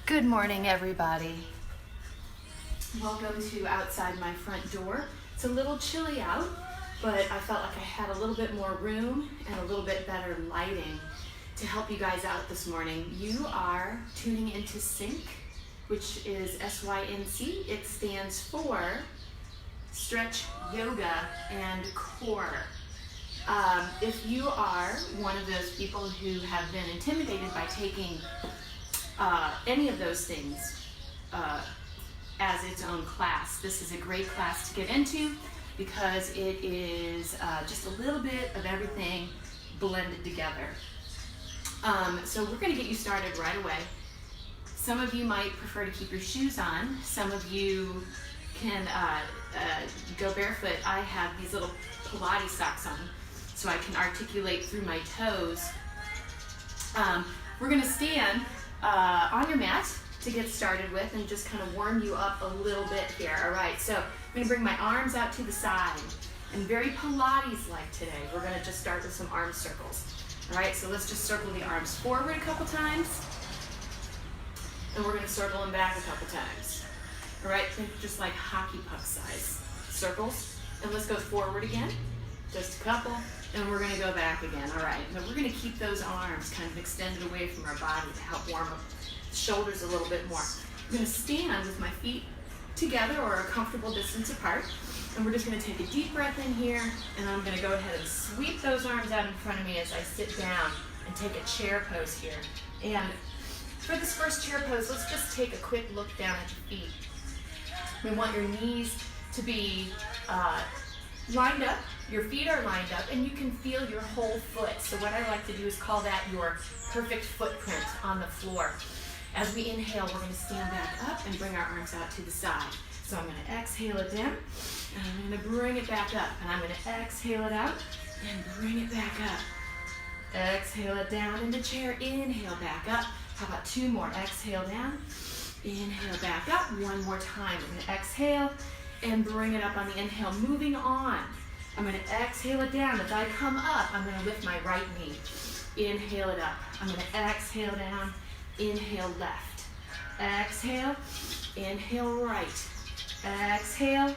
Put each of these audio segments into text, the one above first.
Good morning, everybody. Welcome to outside my front door. It's a little chilly out, but I felt like I had a little bit more room and a little bit better lighting to help you guys out this morning. You are tuning into S.Y.n.C, which is S.Y.n.C. It stands for Stretch, Yoga, and Core. If you are one of those people who have been intimidated by taking any of those things as its own class, this is a great class to get into because it is just a little bit of everything blended together. So we're going to get you started right away. Some of you might prefer to keep your shoes on. Some of you can go barefoot. I have these little Pilates socks on so I can articulate through my toes. We're going to stand on your mat to get started with and just kind of warm you up a little bit here. All right, so I'm going to bring my arms out to the side and very Pilates-like today. We're going to just start with some arm circles. All right, so let's just circle the arms forward a couple times and we're going to circle them back a couple times. All right, think just like hockey puck size circles. And let's go forward again, just a couple, and we're going to go back again. All right, now we're going to keep those arms kind of extended away from our body to help warm up the shoulders a little bit more. I'm going to stand with my feet together or a comfortable distance apart, and we're just going to take a deep breath in here, and I'm going to go ahead and sweep those arms out in front of me as I sit down and take a chair pose here. And for this first chair pose, let's just take a quick look down at your feet. We want your knees to be lined up, your feet are lined up, and you can feel your whole foot. So what I like to do is call that your perfect footprint on the floor. As we inhale, we're going to stand back up and bring our arms out to the side. So I'm going to exhale it down, and I'm going to bring it back up. And I'm going to exhale it out and bring it back up. Exhale it down into chair, inhale back up. How about two more? Exhale down, inhale back up. One more time. We're going to exhale and bring it up on the inhale. Moving on. I'm going to exhale it down. As I come up, I'm going to lift my right knee. Inhale it up. I'm going to exhale down. Inhale left. Exhale. Inhale right. Exhale.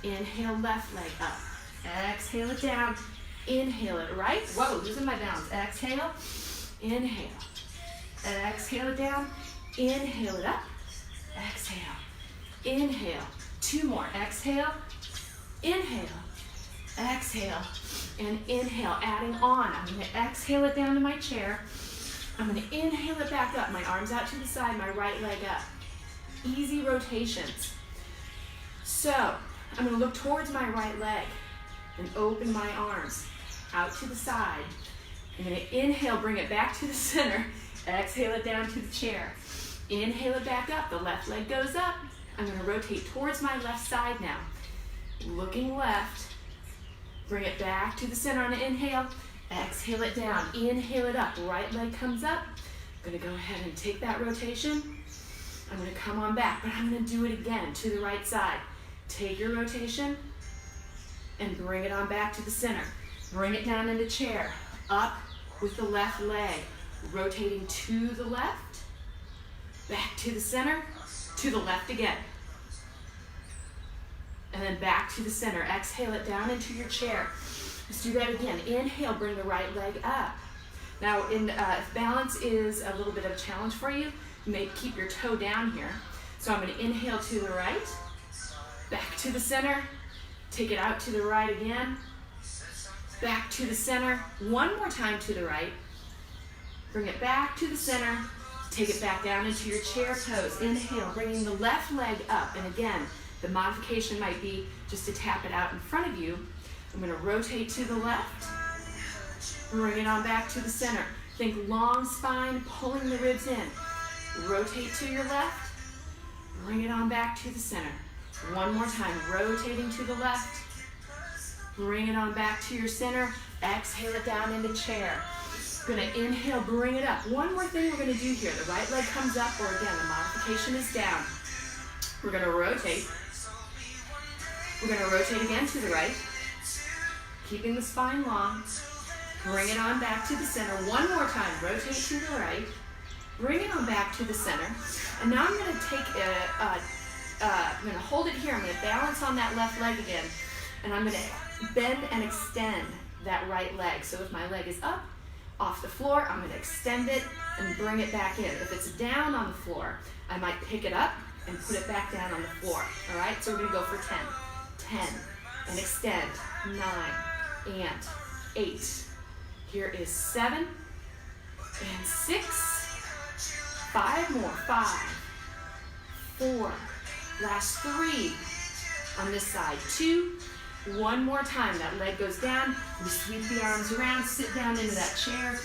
Inhale left leg up. Exhale it down. Inhale it right. Whoa, losing my balance. Exhale. Inhale. Exhale it down. Inhale it up. Exhale. Inhale. Two more. Exhale. Inhale. Exhale. And inhale. Adding on. I'm going to exhale it down to my chair. I'm going to inhale it back up. My arms out to the side. My right leg up. Easy rotations. So I'm going to look towards my right leg and open my arms out to the side. I'm going to inhale. Bring it back to the center. Exhale it down to the chair. Inhale it back up. The left leg goes up. I'm going to rotate towards my left side now. Looking left. Bring it back to the center on an inhale. Exhale it down. Inhale it up. Right leg comes up. I'm going to go ahead and take that rotation. I'm going to come on back, but I'm going to do it again to the right side. Take your rotation and bring it on back to the center. Bring it down into chair. Up with the left leg. Rotating to the left. Back to the center. To the left again. And then back to the center. Exhale it down into your chair. Let's do that again. Inhale, bring the right leg up. Now, if balance is a little bit of a challenge for you, you may keep your toe down here. So I'm going to inhale to the right, back to the center, take it out to the right again, back to the center, one more time to the right, bring it back to the center, take it back down into your chair pose. Inhale, bringing the left leg up. And again, the modification might be just to tap it out in front of you. I'm going to rotate to the left, bring it on back to the center. Think long spine, pulling the ribs in. Rotate to your left, bring it on back to the center. One more time, rotating to the left, bring it on back to your center. Exhale it down into chair. Going to inhale, bring it up. One more thing we're going to do here. The right leg comes up, or again, the modification is down. We're going to rotate. We're going to rotate again to the right, keeping the spine long. Bring it on back to the center. One more time. Rotate to the right. Bring it on back to the center. And now I'm going to take I'm going to hold it here. I'm going to balance on that left leg again. And I'm going to bend and extend that right leg. So if my leg is up off the floor, I'm going to extend it and bring it back in. If it's down on the floor, I might pick it up and put it back down on the floor. All right, so we're going to go for 10. 10 and extend. 9 and 8. Here is 7 and 6. 5 more. 5, 4. Last 3 on this side. 2. One more time. That leg goes down. You sweep the arms around. Sit down into that chair.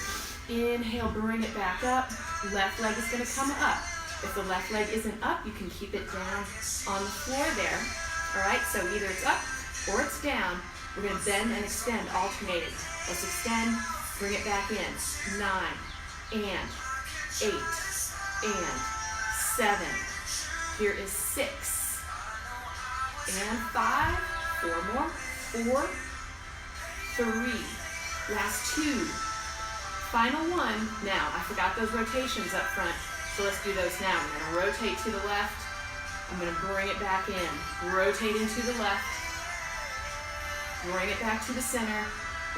Inhale, bring it back up. Left leg is going to come up. If the left leg isn't up, you can keep it down on the floor there. All right, so either it's up or it's down. We're going to bend and extend, alternating. Let's extend, bring it back in. 9 and 8 and 7. Here is 6 and 5. 4 more. 4, 3. Last 2. Final 1. Now, I forgot those rotations up front, so let's do those now. I'm going to rotate to the left. I'm going to bring it back in. Rotating to the left. Bring it back to the center.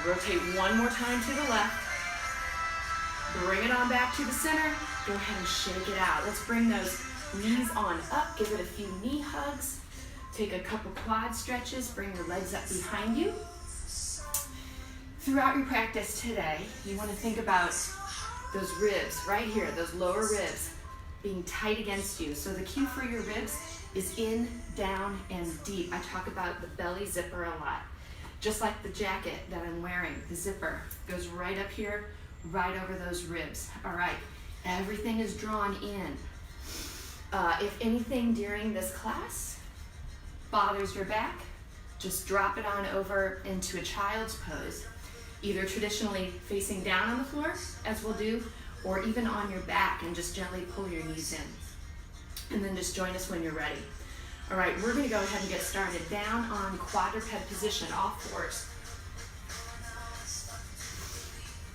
Rotate one more time to the left. Bring it on back to the center. Go ahead and shake it out. Let's bring those knees on up. Give it a few knee hugs. Take a couple quad stretches. Bring your legs up behind you. Throughout your practice today, you want to think about those ribs right here, those lower ribs being tight against you. So the cue for your ribs is in, down, and deep. I talk about the belly zipper a lot. Just like the jacket that I'm wearing, the zipper goes right up here, right over those ribs. All right, everything is drawn in. If anything during this class bothers your back, just drop it on over into a child's pose, either traditionally facing down on the floor, as we'll do, or even on your back, and just gently pull your knees in. And then just join us when you're ready. All right, we're going to go ahead and get started. Down on quadruped position, all fours.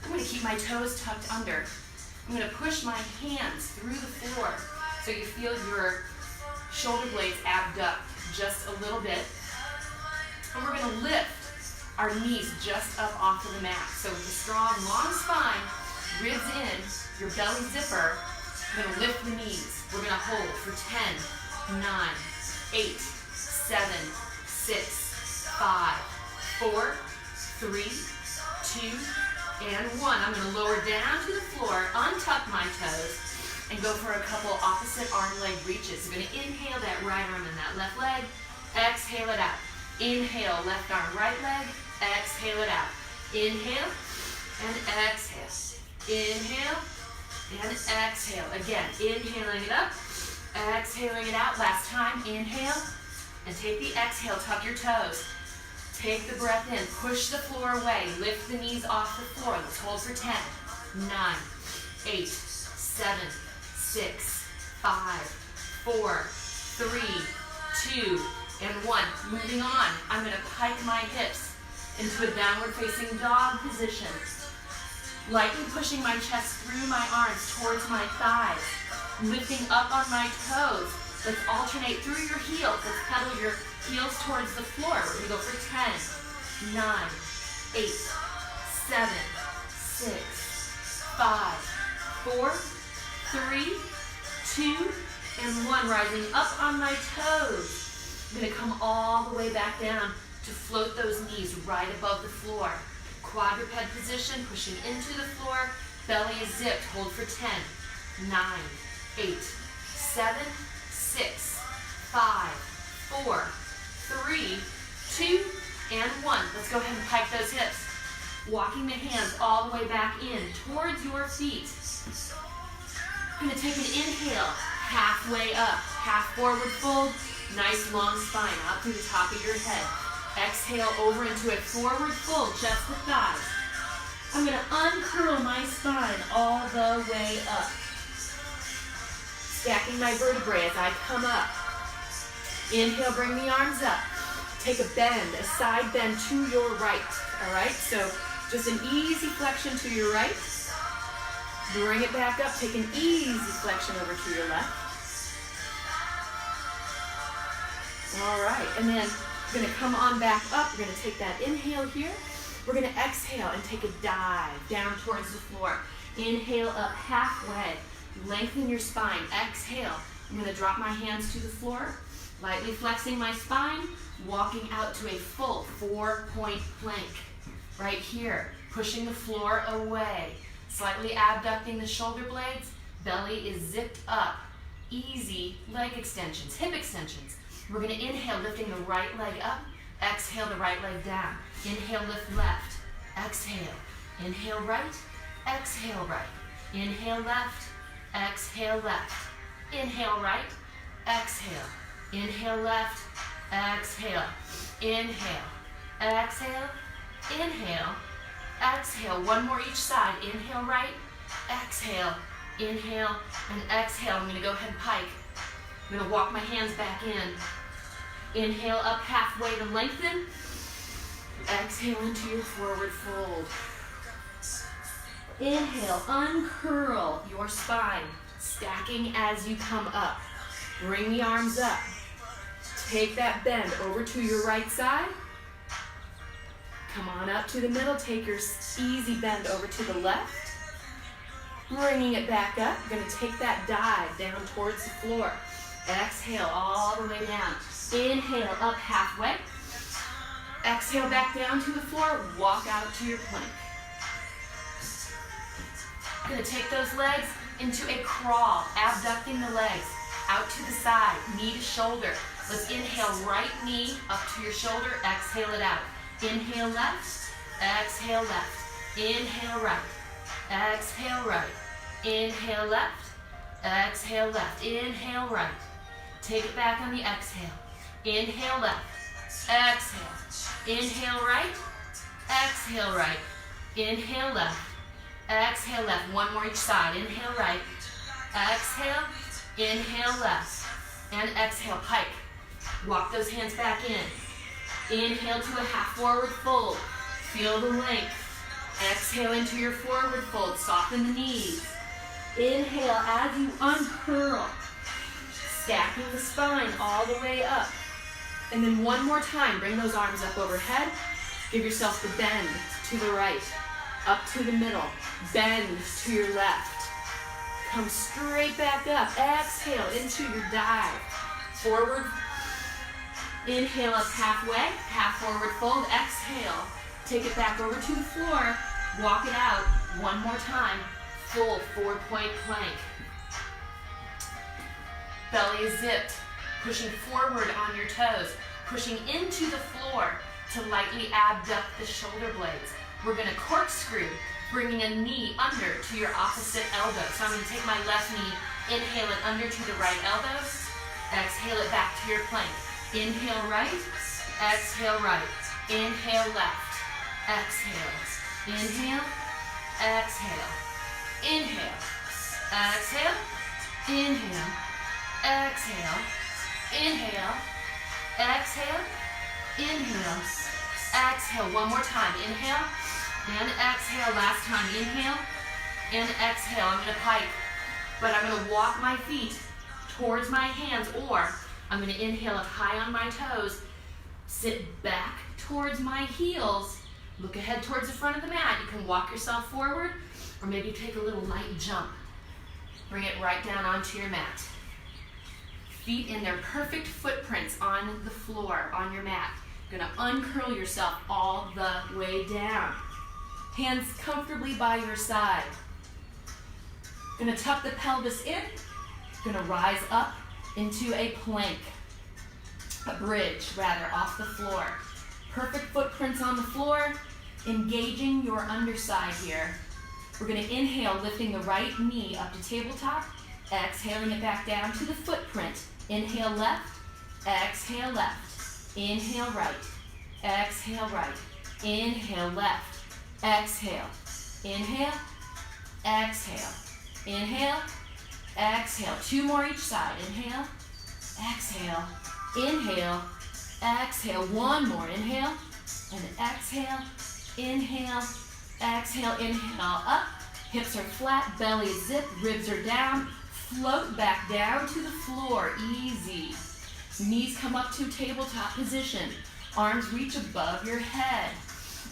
I'm going to keep my toes tucked under. I'm going to push my hands through the floor so you feel your shoulder blades abbed up just a little bit. And we're going to lift our knees just up off of the mat. So with a strong, long spine, ribs in, your belly zipper, I'm going to lift the knees. We're going to hold for 10, 9, 8, 7, 6, 5, 4, 3, 2, and 1. I'm going to lower down to the floor, untuck my toes, and go for a couple opposite arm leg reaches. We're going to inhale that right arm and that left leg. Exhale it out. Inhale, left arm, right leg. Exhale it out. Inhale and exhale. Inhale and exhale. Again, inhaling it up, exhaling it out. Last time, inhale, and take the exhale, tuck your toes. Take the breath in, push the floor away, lift the knees off the floor. Let's hold for 10, 9, 8, 7, 6, 5, 4, 3, 2, and 1. Moving on, I'm going to pike my hips into a downward facing dog position. Lightly pushing my chest through my arms towards my thighs. Lifting up on my toes. Let's alternate through your heels. Let's pedal your heels towards the floor. We're going to go for 10, 9, 8, 7, 6, 5, 4, 3, 2, and 1. Rising up on my toes. I'm going to come all the way back down to float those knees right above the floor. Quadruped position, pushing into the floor. Belly is zipped. Hold for 10, 9, 8, 7, 6, 5, 4, 3, 2, and 1. Let's go ahead and pike those hips. Walking the hands all the way back in towards your feet. I'm going to take an inhale, halfway up, half forward fold, nice long spine out through the top of your head. Exhale over into a forward fold, just the thighs. I'm going to uncurl my spine all the way up. Stacking my vertebrae as I come up. Inhale, bring the arms up. Take a bend, a side bend to your right. All right, so just an easy flexion to your right. Bring it back up. Take an easy flexion over to your left. All right, and then we're gonna come on back up. We're gonna take that inhale here. We're gonna exhale and take a dive down towards the floor. Inhale up halfway. Lengthen your spine. Exhale. I'm gonna drop my hands to the floor, lightly flexing my spine, walking out to a full 4-point plank. Right here, pushing the floor away. Slightly abducting the shoulder blades. Belly is zipped up. Easy leg extensions, hip extensions. We're gonna inhale, lifting the right leg up. Exhale, the right leg down. Inhale, lift left. Exhale. Inhale, right. Exhale, right. Inhale, left. Exhale, left. Inhale, right. Exhale. Inhale, left. Exhale. Inhale. Exhale. Inhale. Exhale. One more each side. Inhale, right. Exhale. Inhale and exhale. I'm going to go ahead and pike. I'm going to walk my hands back in. Inhale up halfway to lengthen. Exhale into your forward fold. Inhale, uncurl your spine, stacking as you come up. Bring the arms up. Take that bend over to your right side. Come on up to the middle. Take your easy bend over to the left. Bringing it back up. You're going to take that dive down towards the floor. Exhale all the way down. Inhale up halfway. Exhale back down to the floor. Walk out to your plank. Going to take those legs into a crawl, abducting the legs out to the side, knee to shoulder. Let's inhale, right knee up to your shoulder, exhale it out. Inhale left, exhale left. Inhale right, exhale right. Inhale left, exhale left. Inhale right. Take it back on the exhale. Inhale left, exhale. Inhale right, exhale right. Inhale left. Exhale left, one more each side. Inhale right, exhale, inhale left, and exhale, pike. Walk those hands back in. Inhale to a half forward fold. Feel the length. Exhale into your forward fold, soften the knees. Inhale as you uncurl, stacking the spine all the way up. And then one more time, bring those arms up overhead. Give yourself the bend to the right. Up to the middle, bend to your left. Come straight back up. Exhale into your dive. Forward. Inhale up halfway, half forward fold. Exhale. Take it back over to the floor. Walk it out one more time. Full 4-point plank. Belly is zipped. Pushing forward on your toes. Pushing into the floor to lightly abduct the shoulder blades. We're going to corkscrew, bringing a knee under to your opposite elbow. So I'm going to take my left knee, inhale it under to the right elbow, exhale it back to your plank. Inhale right, exhale right, inhale left, exhale, inhale, exhale, inhale, exhale, inhale, exhale, inhale, exhale, inhale, exhale. One more time, inhale. And exhale, last time, inhale, and exhale. I'm gonna pike, but I'm gonna walk my feet towards my hands, or I'm gonna inhale up high on my toes, sit back towards my heels, look ahead towards the front of the mat. You can walk yourself forward, or maybe take a little light jump. Bring it right down onto your mat. Feet in their perfect footprints on the floor, on your mat. You're gonna uncurl yourself all the way down. Hands comfortably by your side. Gonna tuck the pelvis in. Gonna rise up into a plank. A bridge, rather, off the floor. Perfect footprints on the floor. Engaging your underside here. We're gonna inhale, lifting the right knee up to tabletop. Exhaling it back down to the footprint. Inhale left, exhale left. Inhale right, exhale right. Inhale left. Exhale, inhale, exhale, inhale, exhale. Two more each side. Inhale, exhale, inhale, exhale. One more. Inhale, and exhale, inhale, exhale, inhale. Up, Hips are flat, belly is zipped, ribs are down. Float back down to the floor, easy. Knees come up to tabletop position. Arms reach above your head.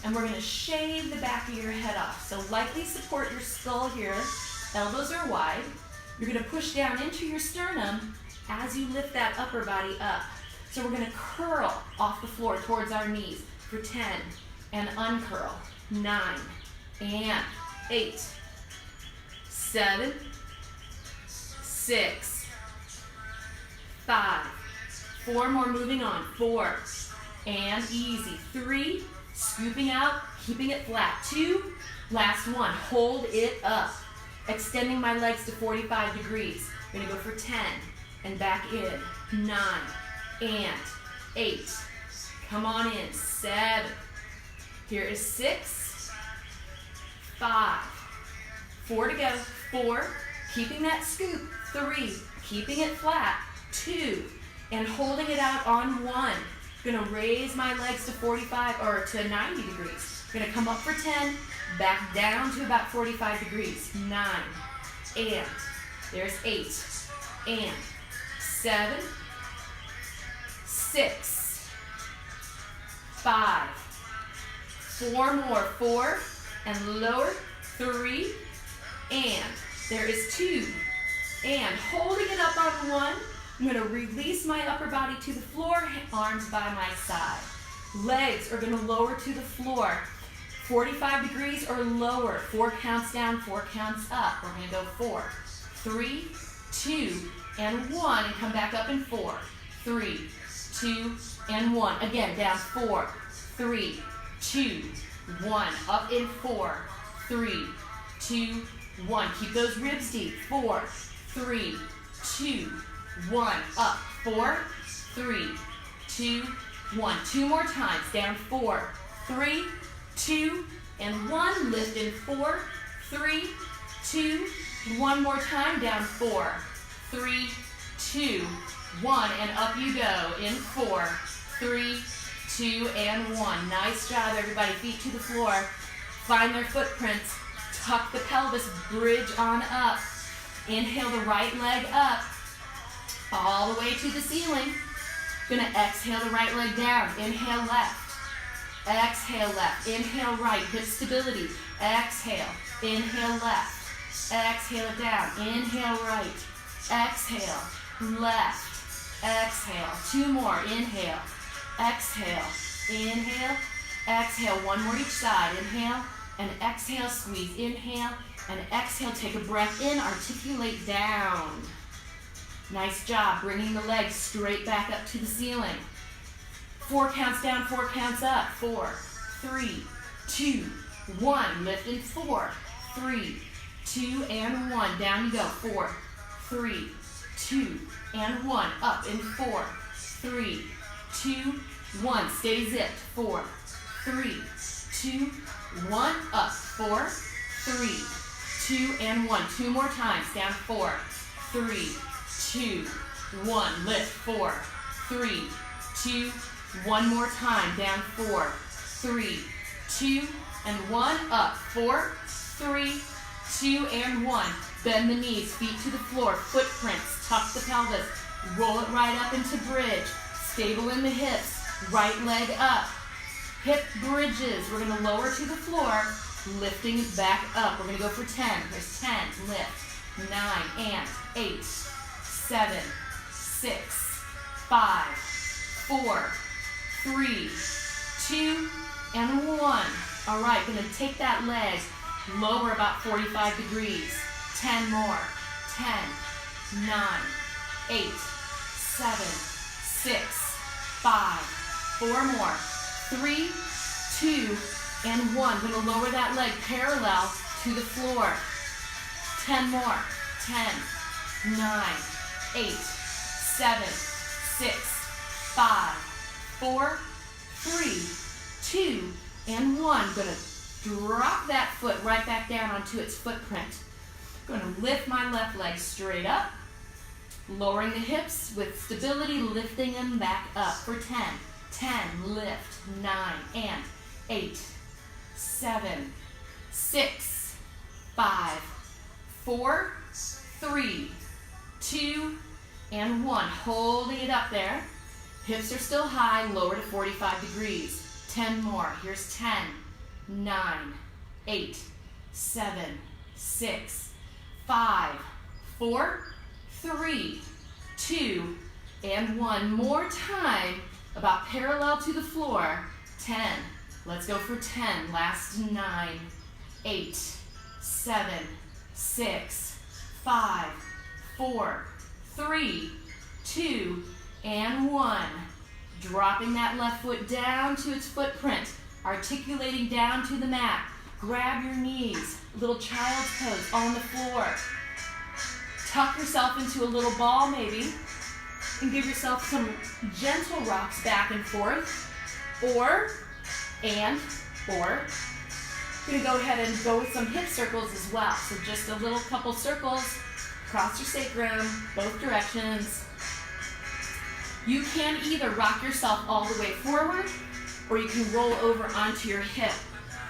And we're gonna shave the back of your head off. So lightly support your skull here. Elbows are wide. You're gonna push down into your sternum as you lift that upper body up. So we're gonna curl off the floor towards our knees for 10 and uncurl. 9 and 8, 7, 6, 5, 4 more moving on, 4 and easy, 3, scooping out, keeping it flat, 2, last one, hold it up, extending my legs to 45 degrees. I'm gonna go for 10 and back in, 9 and 8, come on in, 7, here is 6, 5, 4 to go, 4, keeping that scoop, 3, keeping it flat, 2, and holding it out on 1. Gonna raise my legs to 45 or to 90 degrees. Gonna come up for 10, back down to about 45 degrees, 9, and there's 8, and 7, 6, 5, 4 more, 4, and lower, 3, and there is 2, and holding it up on 1, I'm gonna release my upper body to the floor, arms by my side. Legs are gonna lower to the floor, 45 degrees or lower, 4 counts down, 4 counts up. We're gonna go 4, 3, 2, and 1, and come back up in 4, 3, 2, and 1. Again, down 4, 3, 2, 1, up in 4, 3, 2, 1. Keep those ribs deep. 4, 3, 2, 1. Up. 4, 3, 2, 1. 2 more times. Down 4, 3, 2, and 1. Lift in 4, 3, 2, 1 more time. Down 4, 3, 2, 1. And up you go in 4, 3, 2, and 1. Nice job, everybody. Feet to the floor. Find their footprints. Tuck the pelvis, bridge on up. Inhale the right leg up, all the way to the ceiling. Gonna exhale the right leg down. Inhale left, exhale left. Inhale right, hip stability. Exhale, inhale left, exhale it down. Inhale right, exhale, left, exhale. 2 more, inhale, exhale, inhale, exhale. 1 more each side. Inhale and exhale, squeeze. Inhale and exhale, take a breath in, articulate down. Nice job, bringing the legs straight back up to the ceiling. 4 counts down, 4 counts up. 4, 3, 2, 1. Lift in 4, 3, 2, and 1. Down you go. 4, 3, 2, and 1. Up in 4, 3, 2, 1. Stay zipped. 4, 3, 2, 1. Up. 4, 3, 2, and 1. 2 more times. Down 4, 3, 2, 1. Lift. 4, 3, 2, 1 more time. Down 4, 3, 2, and 1. Up. 4, 3, 2, and 1. Bend the knees, feet to the floor, footprints, tuck the pelvis, roll it right up into bridge, stable in the hips, right leg up, hip bridges. We're gonna lower to the floor, lifting it back up. We're gonna go for 10. There's 10, lift, 9, and 8, 7, 6, 5, 4, 3, 2, and 1. All right, gonna take that leg, lower about 45 degrees. 10 more. 10, 9, 8, 7, 6, 5, 4 more. 3, 2, and 1. Gonna lower that leg parallel to the floor. 10 more. 10, 9, 8, 7, 6, 5, 4, 3, 2, and 1. Gonna drop that foot right back down onto its footprint. Gonna lift my left leg straight up, lowering the hips with stability, lifting them back up for 10. 10, lift, 9, and 8, 7, 6, 5, 4, 3, 2, and 1. Holding it up there. Hips are still high, lower to 45 degrees. 10 more. Here's 10, 9, 8, 7, 6, 5, 4, 3, 2, and 1. More time, about parallel to the floor. 10. Let's go for 10. Last 9, 8, 7, 6, 5, 4, 3, 2, and 1. Dropping that left foot down to its footprint. Articulating down to the mat. Grab your knees. Little child's pose on the floor. Tuck yourself into a little ball maybe. And give yourself some gentle rocks back and forth. Or, I'm going to go ahead and go with some hip circles as well. So just a little couple circles across your sacrum, both directions. You can either rock yourself all the way forward, or you can roll over onto your hip.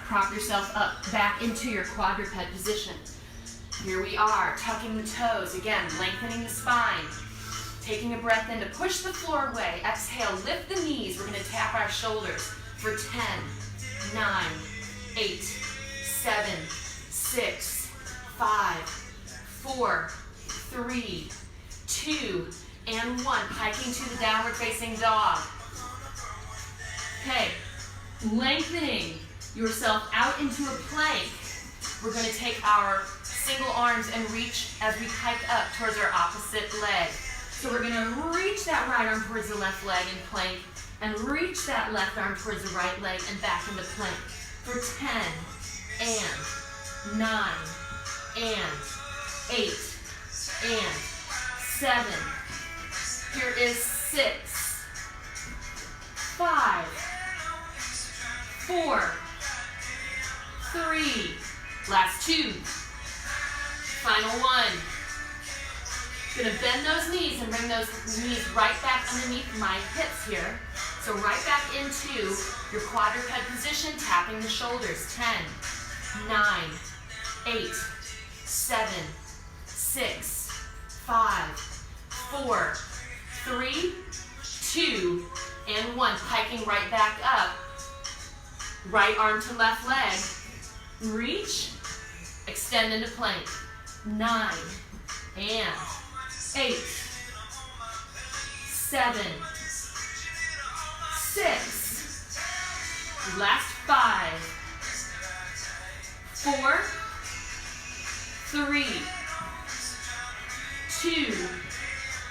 Prop yourself up, back into your quadruped position. Here we are, tucking the toes. Again, lengthening the spine. Taking a breath in to push the floor away. Exhale, lift the knees. We're going to tap our shoulders for 10, 9, 8, 7, 6, 5, 4, 3, 2, and 1. Hiking to the downward facing dog. Okay, lengthening yourself out into a plank. We're going to take our single arms and reach as we hike up towards our opposite leg. So we're going to reach that right arm towards the left leg in plank, and reach that left arm towards the right leg and back into plank for 10, and 9, and 8, and 7. Here is 6, 5, 4, 3, last 2, final 1. Gonna bend those knees and bring those knees right back underneath my hips here. So right back into your quadruped position, tapping the shoulders. 10, 9, 8, 7, 6, 5, 4, 3, 2, and 1. Hiking right back up. Right arm to left leg. Reach. Extend into plank. 9, and 8, 7, 6, last 5, 4, 3, 2,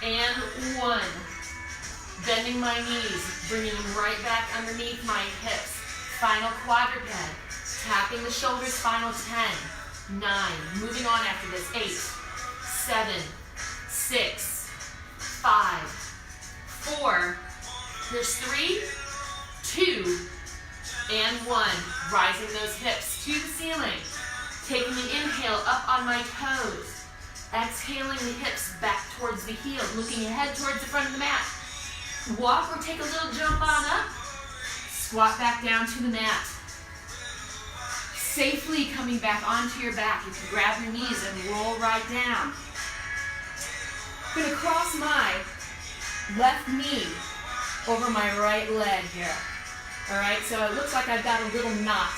and 1. Bending my knees, bringing them right back underneath my hips. Final quadruped, tapping the shoulders, final 10, 9, moving on after this, 8, 7, 6, 5, 4, there's 3, 2, and 1. Rising those hips to the ceiling. Taking an inhale up on my toes. Exhaling the hips back towards the heels, looking ahead towards the front of the mat. Walk or take a little jump on up. Squat back down to the mat. Safely coming back onto your back. You can grab your knees and roll right down. I'm going to cross my left knee over my right leg here. All right, so it looks like I've got a little knot.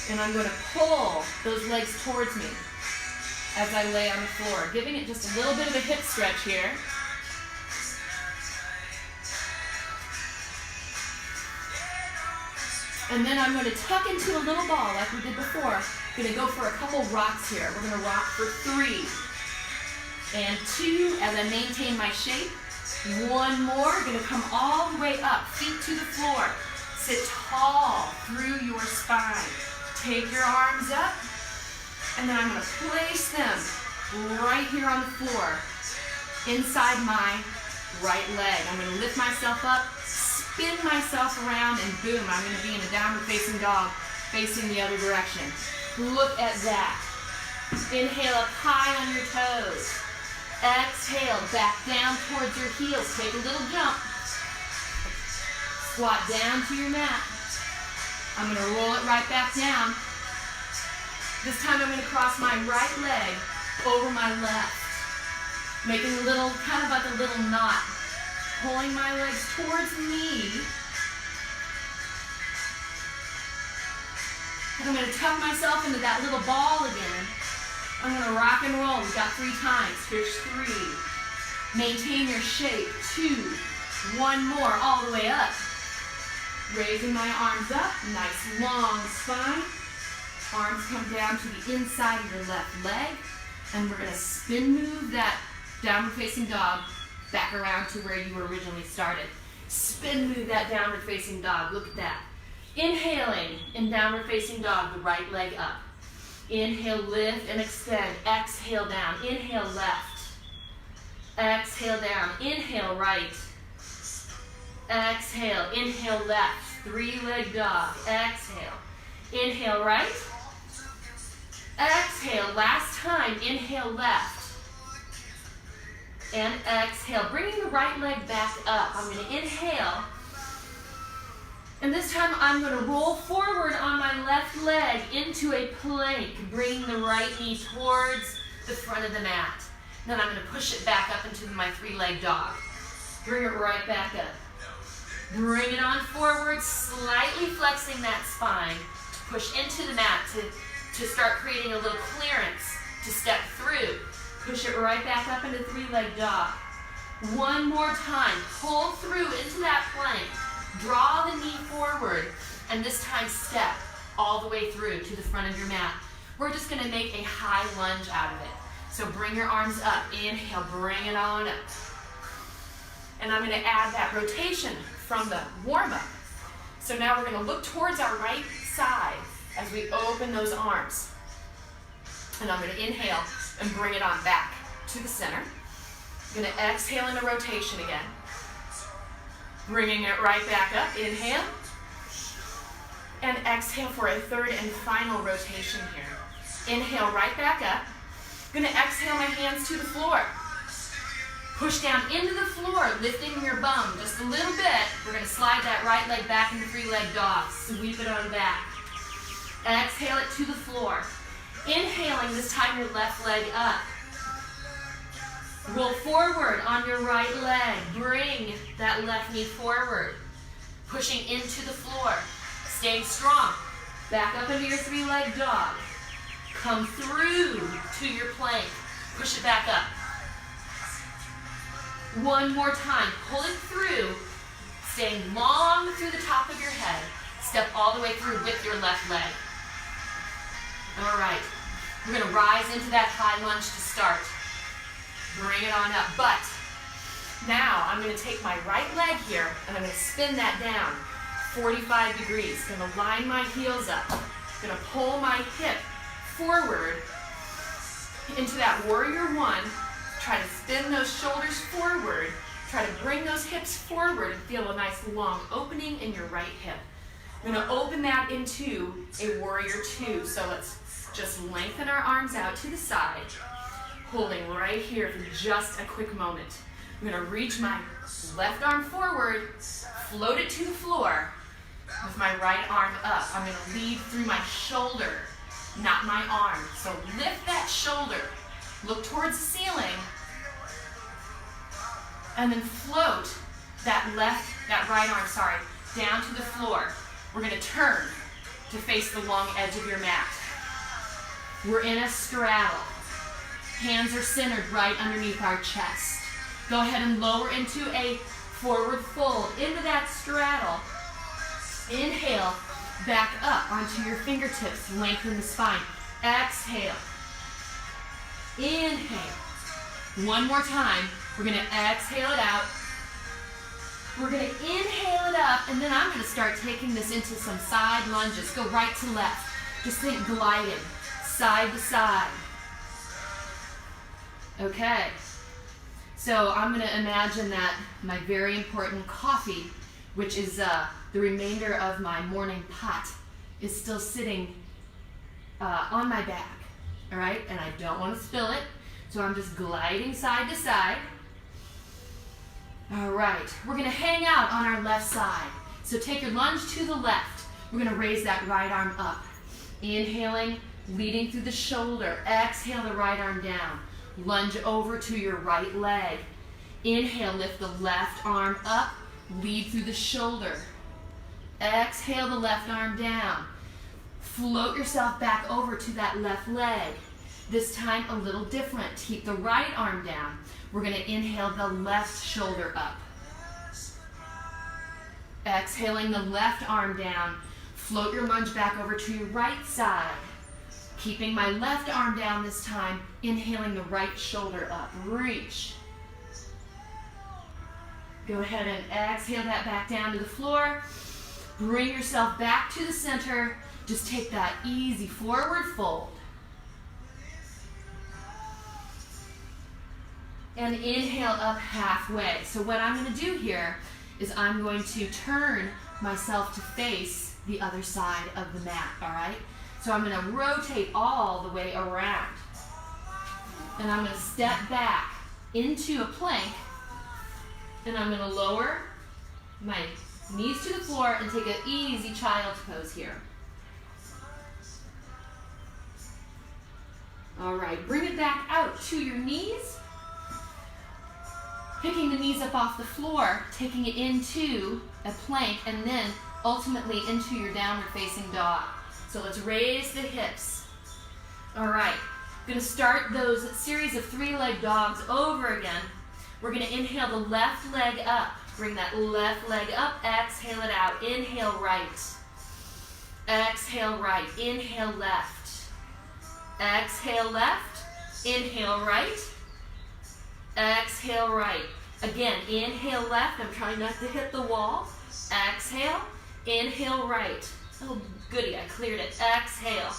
And I'm going to pull those legs towards me as I lay on the floor, giving it just a little bit of a hip stretch here. And then I'm going to tuck into a little ball like we did before. I'm going to go for a couple rocks here. We're going to rock for 3 and 2 as I maintain my shape. 1 more. Going to come all the way up, feet to the floor. Sit tall through your spine. Take your arms up, and then I'm going to place them right here on the floor, inside my right leg. I'm going to lift myself up, spin myself around, and boom, I'm going to be in a downward facing dog, facing the other direction. Look at that. Inhale up high on your toes. Exhale, back down towards your heels. Take a little jump. Squat down to your mat. I'm going to roll it right back down. This time I'm going to cross my right leg over my left, making a little, kind of like a little knot, pulling my legs towards me. And I'm going to tuck myself into that little ball again. I'm going to rock and roll. We've got 3 times. Here's 3. Maintain your shape. 2. 1 more, all the way up. Raising my arms up. Nice long spine. Arms come down to the inside of your left leg. And we're going to spin move that downward facing dog back around to where you originally started. Spin move that downward facing dog. Look at that. Inhaling in downward facing dog, the right leg up. Inhale, lift and extend. Exhale down. Inhale, left. Exhale down. Inhale, right. Exhale. Inhale, left. 3-leg dog. Exhale. Inhale, right. Exhale. Last time. Inhale, left. And exhale. Bringing the right leg back up. I'm going to inhale. And this time I'm going to roll forward on my left leg into a plank, bringing the right knee towards the front of the mat. Then I'm going to push it back up into my 3-leg dog. Bring it right back up. Bring it on forward, slightly flexing that spine. Push into the mat to start creating a little clearance to step through. Push it right back up into 3-leg dog. One more time. Pull through into that plank. Draw the knee forward, and this time step all the way through to the front of your mat. We're just going to make a high lunge out of it. So bring your arms up. Inhale, bring it on up. And I'm going to add that rotation from the warm-up. So now we're going to look towards our right side as we open those arms. And I'm going to inhale and bring it on back to the center. I'm going to exhale into rotation again. Bringing it right back up, inhale, and exhale for a 3rd and final rotation here. Inhale right back up. I'm going to exhale my hands to the floor. Push down into the floor, lifting your bum just a little bit. We're going to slide that right leg back into 3-leg dog. Sweep it on back. Exhale it to the floor. Inhaling, this time your left leg up. Roll forward on your right leg. Bring that left knee forward. Pushing into the floor. Staying strong. Back up into your 3-leg dog. Come through to your plank. Push it back up. One more time. Pull it through. Staying long through the top of your head. Step all the way through with your left leg. All right. We're going to rise into that high lunge to start. Bring it on up. But now I'm going to take my right leg here and I'm going to spin that down 45 degrees. I'm going to line my heels up. I'm going to pull my hip forward into that warrior 1. Try to spin those shoulders forward. Try to bring those hips forward and feel a nice long opening in your right hip. I'm going to open that into a warrior 2. So let's just lengthen our arms out to the side. Holding right here for just a quick moment. I'm going to reach my left arm forward, float it to the floor with my right arm up. I'm going to lead through my shoulder, not my arm. So lift that shoulder, look towards the ceiling, and then float that right arm, down to the floor. We're going to turn to face the long edge of your mat. We're in a straddle. Hands are centered right underneath our chest. Go ahead and lower into a forward fold, into that straddle. Inhale, back up onto your fingertips, lengthen the spine. Exhale. Inhale. One more time. We're going to exhale it out. We're going to inhale it up, and then I'm going to start taking this into some side lunges. Go right to left. Just think gliding, side to side. Okay, so I'm going to imagine that my very important coffee, which is the remainder of my morning pot, is still sitting on my back, all right? And I don't want to spill it, so I'm just gliding side to side. All right, we're going to hang out on our left side. So take your lunge to the left. We're going to raise that right arm up. Inhaling, leading through the shoulder. Exhale the right arm down. Lunge over to your right leg. Inhale, lift the left arm up, lead through the shoulder. Exhale the left arm down. Float yourself back over to that left leg. This time a little different. Keep the right arm down. We're going to inhale the left shoulder up. Exhaling the left arm down. Float your lunge back over to your right side. Keeping my left arm down this time, inhaling the right shoulder up. Reach. Go ahead and exhale that back down to the floor. Bring yourself back to the center. Just take that easy forward fold. And inhale up halfway. So what I'm going to do here is I'm going to turn myself to face the other side of the mat, all right? So I'm going to rotate all the way around. And I'm going to step back into a plank. And I'm going to lower my knees to the floor and take an easy child's pose here. All right, bring it back out to your knees. Picking the knees up off the floor, taking it into a plank, and then ultimately into your downward facing dog. So let's raise the hips. All right, going to start those series of 3-leg dogs over again. We're going to inhale the left leg up. Bring that left leg up, exhale it out. Inhale right. Exhale right. Inhale left. Exhale left. Inhale right. Exhale right. Again, inhale left. I'm trying not to hit the wall. Exhale. Inhale right. Oh, goody, I cleared it. Exhale.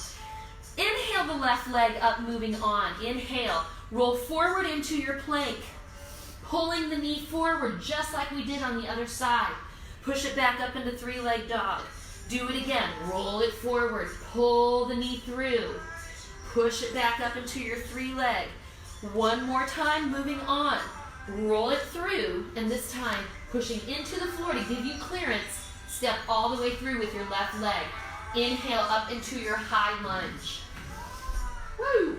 Inhale the left leg up, moving on. Inhale. Roll forward into your plank. Pulling the knee forward, just like we did on the other side. Push it back up into 3-leg dog. Do it again. Roll it forward. Pull the knee through. Push it back up into your 3-leg. One more time, moving on. Roll it through, and this time pushing into the floor to give you clearance. Step all the way through with your left leg. Inhale up into your high lunge. Woo!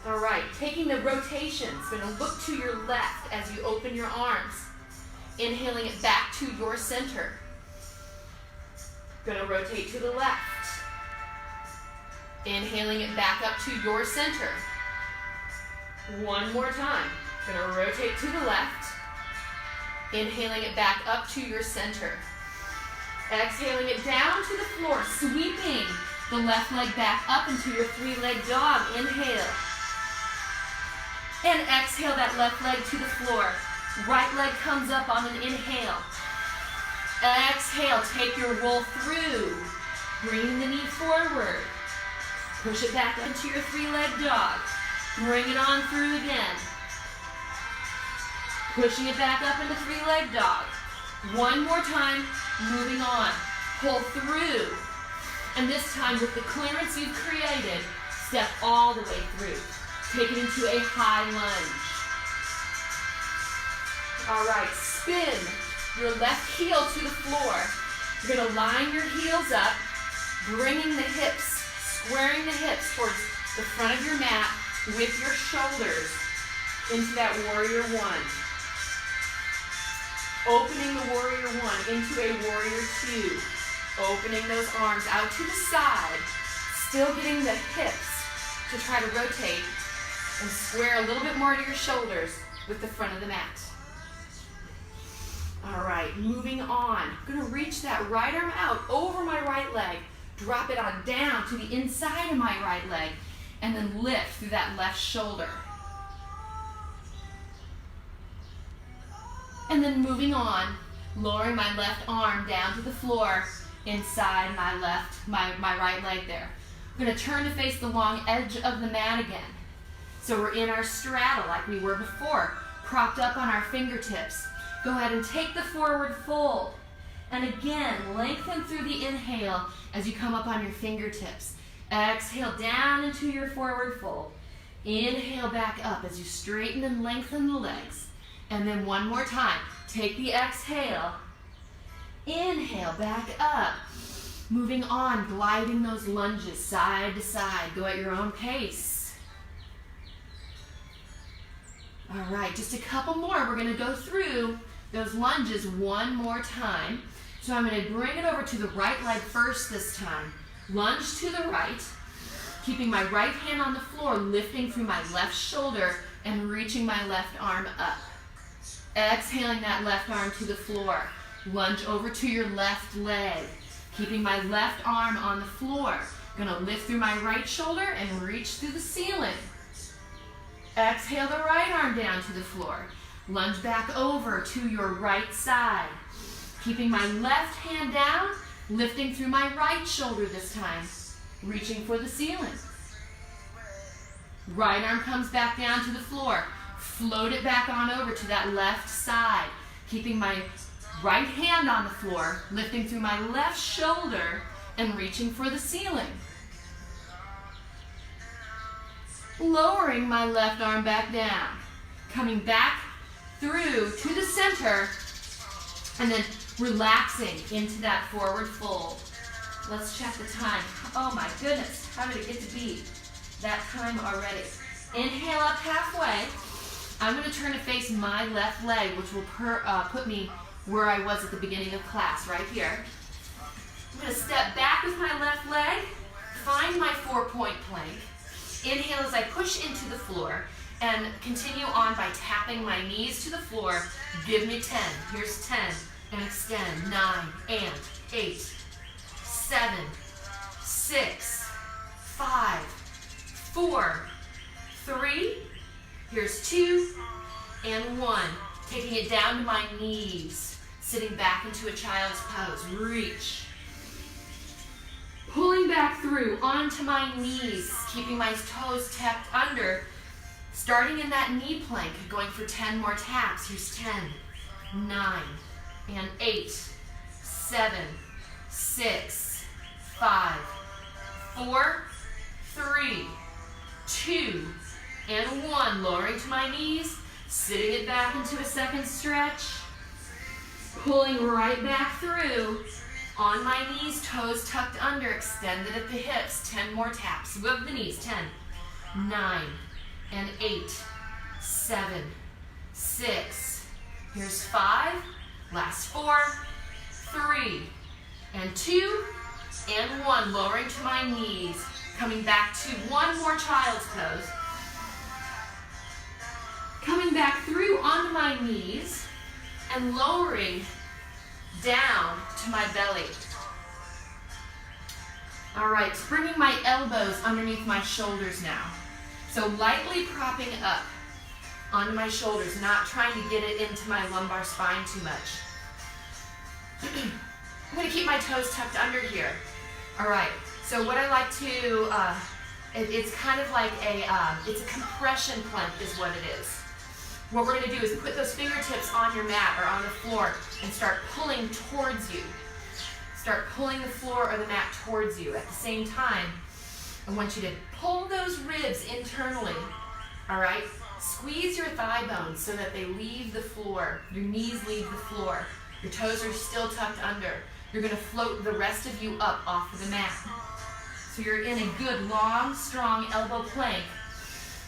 All right, taking the rotations. Going to look to your left as you open your arms. Inhaling it back to your center. Going to rotate to the left. Inhaling it back up to your center. One more time. Going to rotate to the left. Inhaling it back up to your center. Exhaling it down to the floor, sweeping the left leg back up into your 3-leg dog. Inhale. And exhale that left leg to the floor. Right leg comes up on an inhale. Exhale, take your roll through. Bring the knee forward. Push it back into your 3-leg dog. Bring it on through again. Pushing it back up into 3-leg dog. One more time, moving on. Pull through. And this time with the clearance you've created, step all the way through. Take it into a high lunge. All right, spin your left heel to the floor. You're going to line your heels up, bringing the hips, squaring the hips towards the front of your mat with your shoulders into that warrior one. Opening the warrior one into a warrior two. Opening those arms out to the side, still getting the hips to try to rotate and square a little bit more to your shoulders with the front of the mat. All right, moving on. I'm going to reach that right arm out over my right leg, drop it on down to the inside of my right leg, and then lift through that left shoulder. And then moving on, lowering my left arm down to the floor inside my right leg there. I'm going to turn to face the long edge of the mat again. So we're in our straddle like we were before, propped up on our fingertips. Go ahead and take the forward fold. And again, lengthen through the inhale as you come up on your fingertips. Exhale down into your forward fold. Inhale back up as you straighten and lengthen the legs. And then one more time, take the exhale. Inhale back up. Moving on, gliding those lunges side to side. Go at your own pace. All right, just a couple more. We're going to go through those lunges one more time. So I'm going to bring it over to the right leg first this time. Lunge to the right, keeping my right hand on the floor, lifting through my left shoulder and reaching my left arm up. Exhaling that left arm to the floor. Lunge over to your left leg, keeping my left arm on the floor. Gonna lift through my right shoulder and reach through the ceiling. Exhale the right arm down to the floor. Lunge back over to your right side. Keeping my left hand down, lifting through my right shoulder this time, reaching for the ceiling. Right arm comes back down to the floor. Float it back on over to that left side. Keeping my right hand on the floor, lifting through my left shoulder and reaching for the ceiling. Lowering my left arm back down. Coming back through to the center and then relaxing into that forward fold. Let's check the time. Oh my goodness, how did it get to be that time already? Inhale up halfway. I'm going to turn to face my left leg, which will put me where I was at the beginning of class, right here. I'm going to step back with my left leg, find my 4-point plank. Inhale as I push into the floor and continue on by tapping my knees to the floor. Give me 10. Here's 10. And extend. 9 and 8, 7, 6, 5, 4, 3. Here's 2 and 1. Taking it down to my knees. Sitting back into a child's pose. Reach. Pulling back through onto my knees. Keeping my toes tapped under. Starting in that knee plank. Going for 10 more taps. Here's 10, 9, and 8, 7, 6, 5, 4, 3, 2, and 1. Lowering to my knees, sitting it back into a second stretch, pulling right back through, on my knees, toes tucked under, extended at the hips. 10 more taps above the knees. 10, 9, and 8, 7, 6, here's 5, last 4, 3, and 2, and 1. Lowering to my knees, coming back to one more child's pose. Coming back through onto my knees and lowering down to my belly. All right, bringing my elbows underneath my shoulders now. So lightly propping up onto my shoulders, not trying to get it into my lumbar spine too much. I'm going to keep my toes tucked under here. All right, so what I like to, it's kind of like it's a compression plank is what it is. What we're going to do is put those fingertips on your mat or on the floor and start pulling towards you. Start pulling the floor or the mat towards you. At the same time, I want you to pull those ribs internally, all right? Squeeze your thigh bones so that they leave the floor. Your knees leave the floor. Your toes are still tucked under. You're going to float the rest of you up off of the mat. So you're in a good, long, strong elbow plank.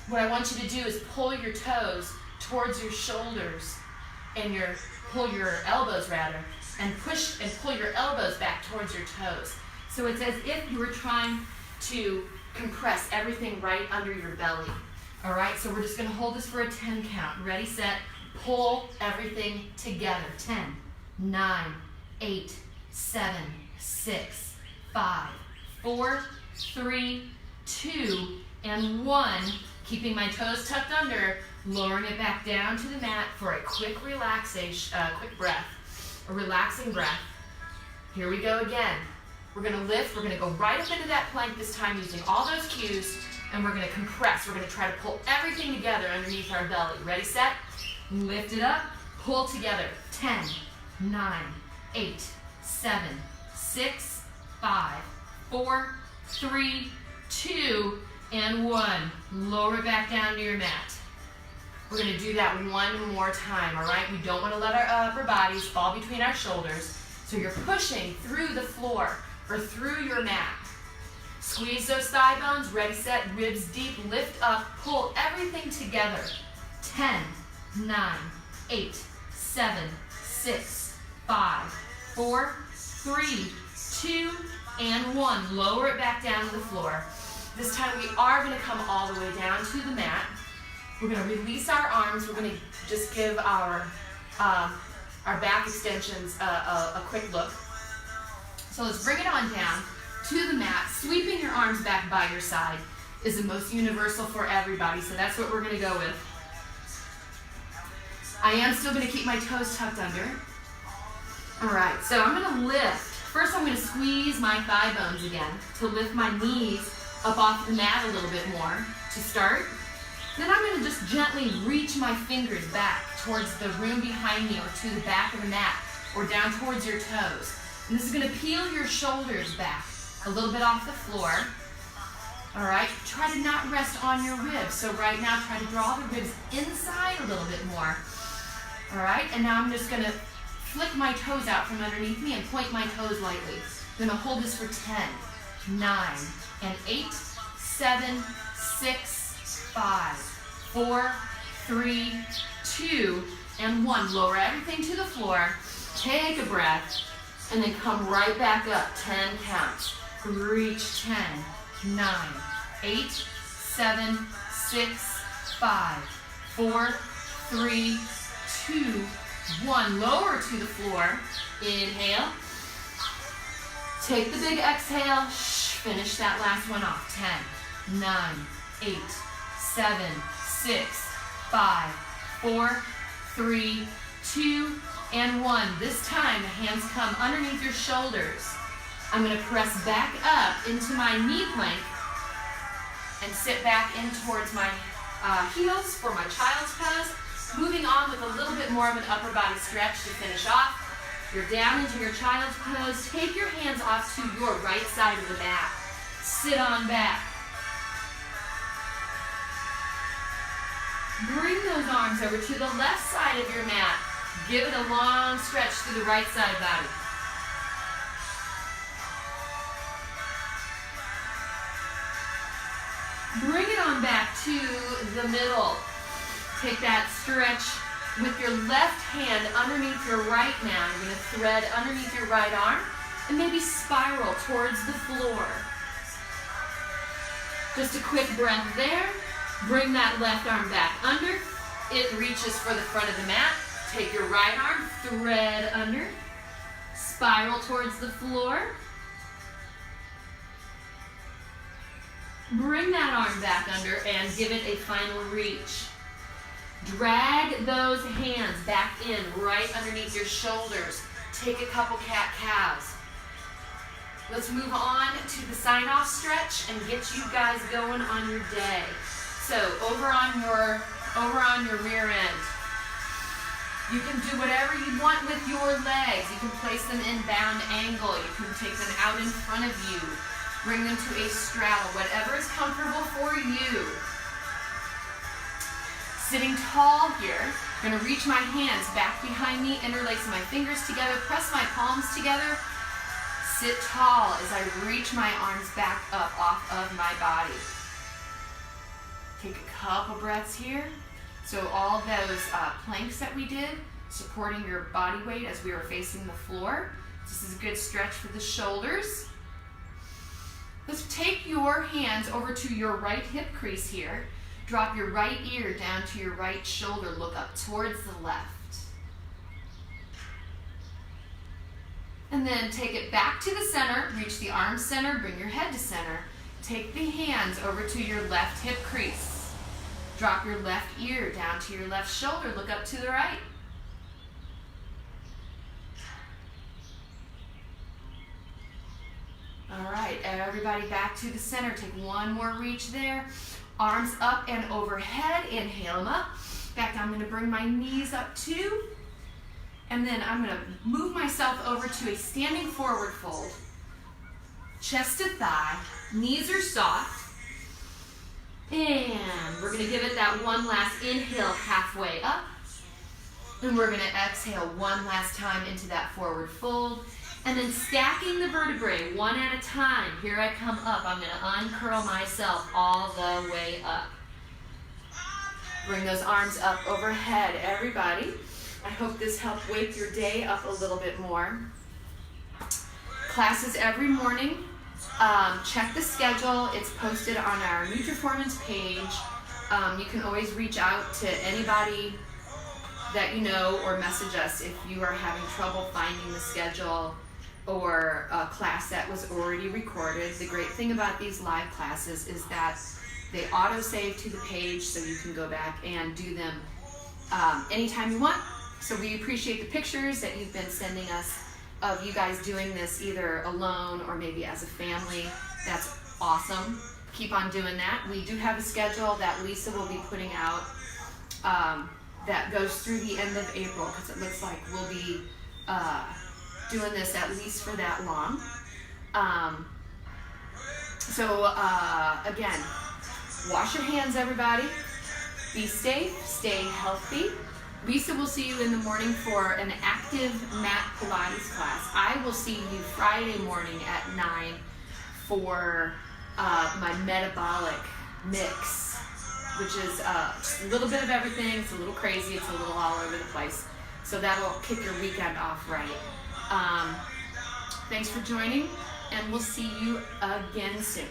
What I want you to do is pull your toes towards your shoulders and pull your elbows rather, and push and pull your elbows back towards your toes. So it's as if you were trying to compress everything right under your belly. All right, so we're just going to hold this for a 10 count. Ready, set, pull everything together. 10, 9, 8, 7, 6, 5, 4, 3, 2, and 1. Keeping my toes tucked under, lowering it back down to the mat for a quick relaxation, quick breath, a relaxing breath. Here we go again. We're going to lift. We're going to go right up into that plank this time using all those cues, and we're going to compress. We're going to try to pull everything together underneath our belly. Ready, set, lift it up, pull together. 10, 9, 8, 7, 6, 5, 4, 3, 2, and 1. Lower it back down to your mat. We're going to do that one more time, all right? We don't want to let our upper bodies fall between our shoulders. So you're pushing through the floor, or through your mat. Squeeze those thigh bones, ready, set, ribs deep, lift up, pull everything together. 10, 9, 8, 7, 6, 5, 4, 3, 2, and 1. Lower it back down to the floor. This time we are going to come all the way down to the mat. We're going to release our arms. We're going to just give our back extensions a quick look. So let's bring it on down to the mat. Sweeping your arms back by your side is the most universal for everybody, so that's what we're going to go with. I am still going to keep my toes tucked under. All right, so I'm going to lift. First, I'm going to squeeze my thigh bones again to lift my knees up off the mat a little bit more to start. Then I'm going to just gently reach my fingers back towards the room behind me or to the back of the mat or down towards your toes. And this is going to peel your shoulders back a little bit off the floor. All right, try to not rest on your ribs. So right now, try to draw the ribs inside a little bit more. All right, and now I'm just going to flick my toes out from underneath me and point my toes lightly. I'm going to hold this for 10, 9, and 8, 7, 6, 5, 4, 3, 2, and 1. Lower everything to the floor. Take a breath, and then come right back up. 10 counts. Reach 10, 9, 8, 7, 6, 5, 4, 3, 2, 1. Lower to the floor. Inhale. Take the big exhale. Finish that last one off. 10, 9, 8, 7, 6, 5, 4, 3, 2, and 1. This time, the hands come underneath your shoulders. I'm going to press back up into my knee plank and sit back in towards my heels for my child's pose. Moving on with a little bit more of an upper body stretch to finish off. You're down into your child's pose. Take your hands off to your right side of the mat. Sit on back. Bring those arms over to the left side of your mat. Give it a long stretch through the right side body. Bring it on back to the middle. Take that stretch with your left hand underneath your right now. You're going to thread underneath your right arm and maybe spiral towards the floor. Just a quick breath there. Bring that left arm back under. It reaches for the front of the mat. Take your right arm, thread under, spiral towards the floor. Bring that arm back under and give it a final reach. Drag those hands back in right underneath your shoulders. Take a couple cat-cows. Let's move on to the sign-off stretch and get you guys going on your day. So over on your rear end. You can do whatever you want with your legs. You can place them in bound angle. You can take them out in front of you. Bring them to a straddle, whatever is comfortable for you. Sitting tall here, I'm going to reach my hands back behind me, interlace my fingers together, press my palms together. Sit tall as I reach my arms back up off of my body. Take a couple breaths here. So all those planks that we did, supporting your body weight as we were facing the floor. This is a good stretch for the shoulders. Let's take your hands over to your right hip crease here. Drop your right ear down to your right shoulder. Look up towards the left. And then take it back to the center. Reach the arm center. Bring your head to center. Take the hands over to your left hip crease. Drop your left ear down to your left shoulder. Look up to the right. All right, everybody back to the center. Take one more reach there. Arms up and overhead. Inhale them up. Back down. I'm going to bring my knees up too. And then I'm going to move myself over to a standing forward fold. Chest to thigh. Knees are soft. And we're going to give it that one last inhale halfway up. And we're going to exhale one last time into that forward fold. And then stacking the vertebrae one at a time. Here I come up. I'm going to uncurl myself all the way up. Bring those arms up overhead, everybody. I hope this helped wake your day up a little bit more. Classes every morning. Check the schedule. It's posted on our Nutriformance page. You can always reach out to anybody that you know or message us if you are having trouble finding the schedule or a class that was already recorded. The great thing about these live classes is that they auto-save to the page so you can go back and do them anytime you want. So we appreciate the pictures that you've been sending us of you guys doing this either alone or maybe as a family. That's awesome. Keep on doing that. We do have a schedule that Lisa will be putting out that goes through the end of April, because it looks like we'll be doing this at least for that long. Again, wash your hands, everybody. Be safe, stay healthy. Lisa will see you in the morning for an active mat Pilates class. I will see you Friday morning at 9 for my metabolic mix, which is just a little bit of everything. It's a little crazy. It's a little all over the place. So that'll kick your weekend off right. Thanks for joining, and we'll see you again soon.